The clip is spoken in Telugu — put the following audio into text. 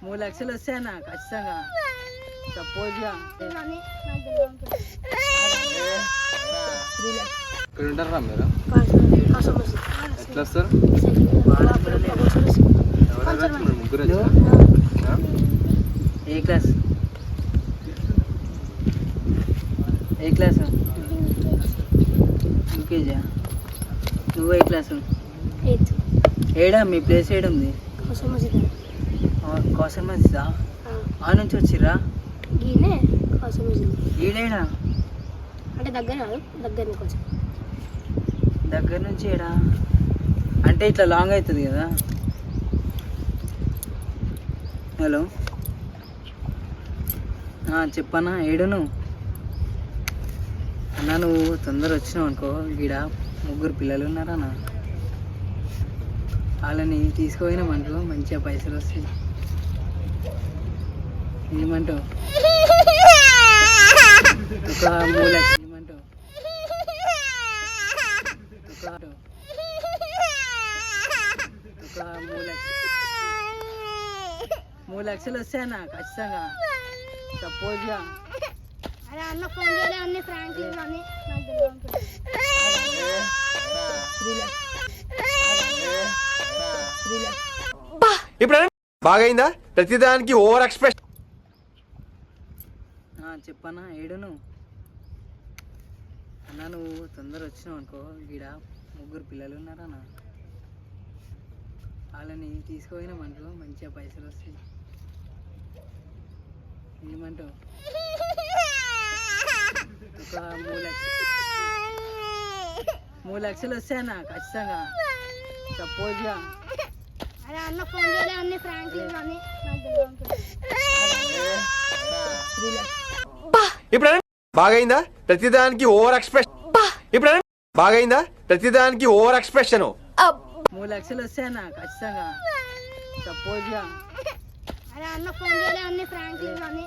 3 లక్షలు వస్తాయన్నా ఖచ్చితంగా. సపోజ్గా ఇక్కడ ఉంటారా మీరు? ఎట్లా వస్తారు? ఎవరెవరు? మీరు ముగ్గురు వచ్చారా? ఏ క్లాస్? ఏ క్లాసు? యూకేజీ. నువ్వు ఏ క్లాసు? ఏడా మీ ప్లేస్ ఏడుంది? కౌసర్ మసీదా? ఆ నుంచి వచ్చిర్రా? ఈడేడా? అంటే దగ్గర కాదు, దగ్గర కొంచెం దగ్గర నుంచి ఏడా అంటే ఇట్లా లాంగ్ అవుతుంది కదా. హలో చెప్పన్నా ఏడును అన్నా? నువ్వు తొందర వచ్చినావు అనుకో, ఈడ 3 పిల్లలు ఉన్నారన్నా, వాళ్ళని తీసుకుపోయినాం అనుకో మంచిగా పైసలు వస్తాయి. ఏమంటావు? ఒక 3 లక్షలు ఏమంటావు? ఒక 3 లక్షలు వస్తాయన్నా ఖచ్చితంగా. సపోజ్గా అరే అన్న ఫోన్ చేయలే, అన్ని ఫ్రాంక్ అని ఇప్పుడు బాగైందా? ప్రతిదానికి ఓవర్ ఎక్స్ప్రెషన్. చెప్పన్నా ఏడును అన్నా? నువ్వు తొందర వచ్చినావు అనుకో, ఈడ 3 పిల్లలు ఉన్నారన్నా, వాళ్ళని తీసుకుపోయినాం అనుకో మంచిగా పైసలు వస్తాయి. ఏమంటావు? ఒక 3 లక్షలు వస్తాయన్నా ఖచ్చితంగా. సపోజ్గా అరే అన్న ఫోన్ చేయలే, అన్ని ఫ్రాంక్ అని ఇప్పుడు బాగైందా? ప్రతిదానికి ఓవర్ ఎక్స్ప్రెషన్. ఇప్పుడు బాగైందా? ప్రతిదానికి ఓవర్ ఎక్స్ప్రెషన్. 3 లక్షలు వస్తాయన్నా ఖచ్చితంగా. సపోజ్గా అరే అన్న ఫోన్ చేయలే, అన్ని ఫ్రాంక్ అని